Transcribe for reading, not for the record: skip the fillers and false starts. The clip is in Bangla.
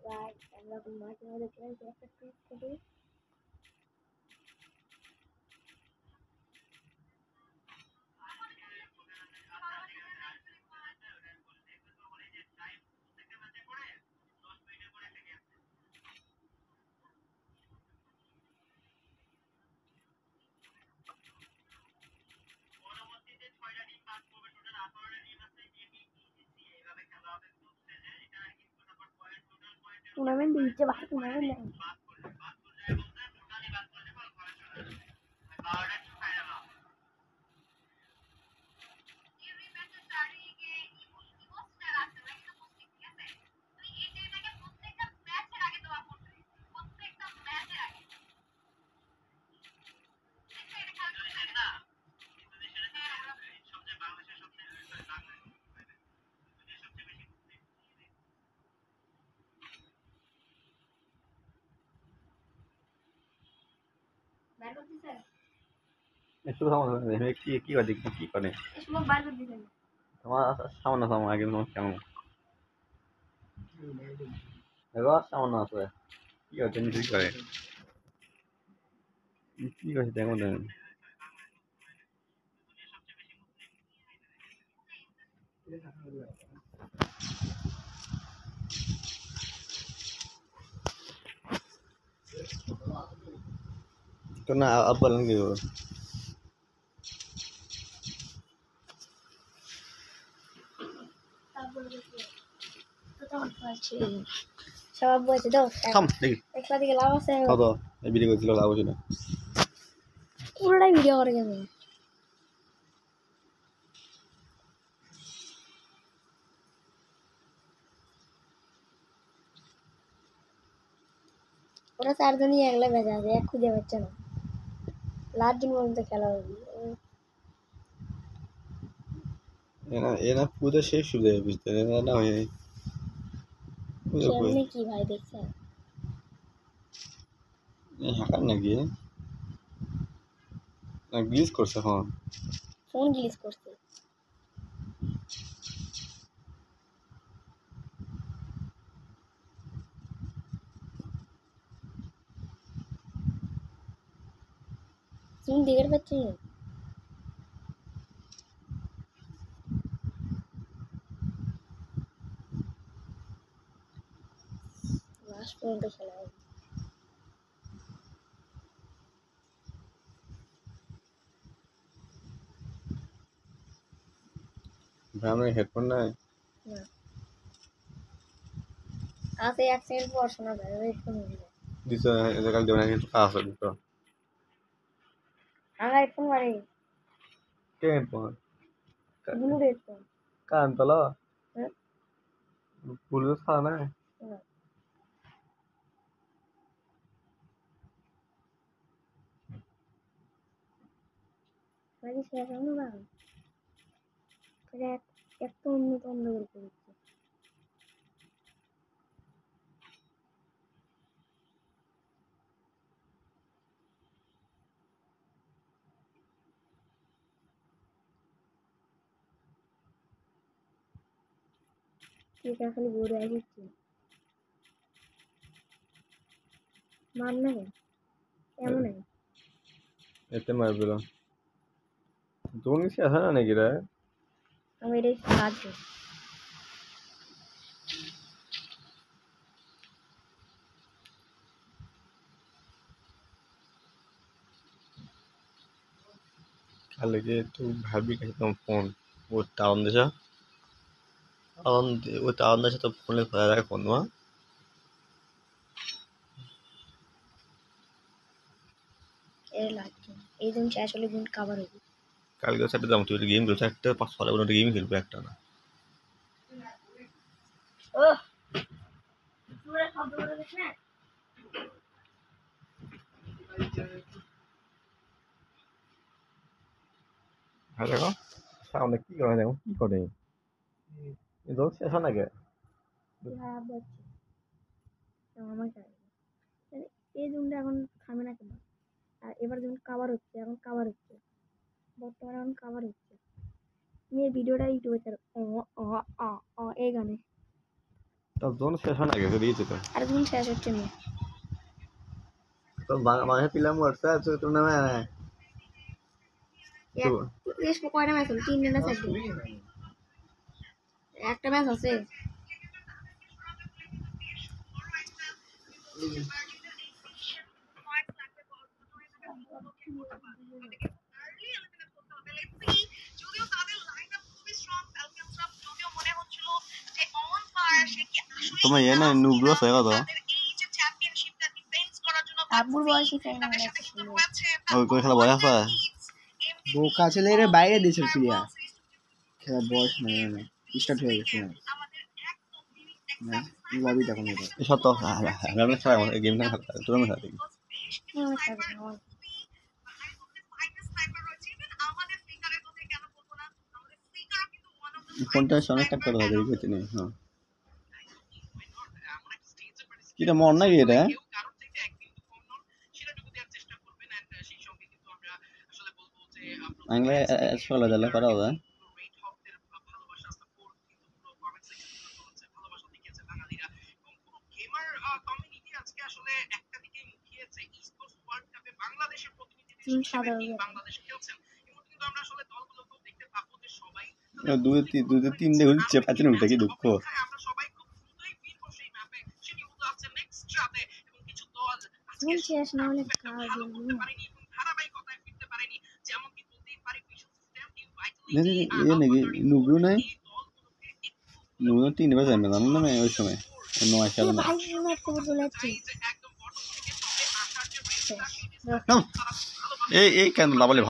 গাইস আমরা মাঝে মাঝে খেলছি একটা ট্রিক করি। टूर्नामेंट दिखे बाहर टूर्नामेंट नहीं একটু সামনে কি করে দেখি কি করে তোমার সামনে সামনে আগে তোমার কেমন এবার সামনে আছে কি করে তুমি ঠিক করে কি করে দেখো না তো না আব্বা লঙ্গি সবাই বলছে দাও থাম দেখি একলা দিকে লাভ আছে কত এই ভিডিও করছিল লাভ হচ্ছে না পুরোটাই ভিডিও করে গেছে ওরা চারজনই একলা ভেজা আছে এক খুঁজে পাচ্ছে না লাস্ট দিন পর্যন্ত খেলা হবে এরা পুরো শেষ হয়ে যাবে বুঝতে না হয়ে কেমনি কি ভাই দেখছেন হ্যাকার নাকি না গ্লিচ করছে ফোন গ্লিচ করছে তুমি দেখতে পাচ্ছি লাস্ট পর্যন্ত খেলা হবে আমার হেডফোন নাই না আছে এক সেকেন্ড পর শোনা যায় হেডফোন দিছো এটা কাল দেওয়া কিন্তু কাজ আছে তো আমার হেডফোন মারে কে হেডফোন ব্লু হেডফোন কান তলা হ্যাঁ পুরো ছাড়া না মাঝে শেষ হলো না একটা উন্নত অন্ধ করে দিচ্ছে ঠিক আছে খালি ঘুরে আসছি মান না কেমন এতে মারবিল তুমি সে আছে না নাকি রে আমি এটাই সাহায্য কালে যে তুই ভাবি কাছে তোমার ফোন ও টাউন দেশা টাউন ও টাউন দেশে তো ফোনে খোলা রাখে ফোন তোমার এর লাগছে এই দিন শেষ হলে দিন কাবার হবে কালকে সাথে দাম তুই গেম খেলছো একটা 5 কোনো গেম খেলবে একটা না ও পুরো শব্দ করে দিস না হ্যাঁ দেখো সামনে কি করে দেখো কি করে এই দোষ শেষ হয় নাকি খারাপ যাচ্ছে আমার চাই এই জুনটা এখন থামে না কেন আর এবার যখন কাভার হচ্ছে এখন কাভার হচ্ছে বর্তমানে এখন কাভার হচ্ছে তুমি এই ভিডিওটা ইউটিউবে ছাড়ো এই গানে জোন শেষ হয় না গেছে দিয়েছে তো আরেকজন শেষ হচ্ছে না তো বাংলাদেশে পিলাম করছে তোর নামে দেশ কয়টা ম্যাচ হলো 3 না 4 একটা ম্যাচ আছে তোমার ইয়ে না নুবলু আছে কত আব্বুর বয়সী ফ্যান ওই কোন খেলা বয়স আছে বোকা ছেলে রে বাইরে দিয়েছে প্লেয়ার খেলা বয়স নেই স্টার্ট হয়ে গেছে লবি দেখো না সত্য আমি খেলা গেম না খেলা তোর খেলা দেখি ফোনটা অনেক কাট করা হবে দেখতে নেই হ্যাঁ কিটা মন না কি এটা আংলে এসফলা দিলে করা হবে দুই তিনটে ঘুরছে পাঁচ উল্টা কি দুঃখ শেষ না হলে নাকি নুবলু নাই নুবলু 3 বার যাবে জানো না ওই সময় 9 সালে না এই কেন লাবলে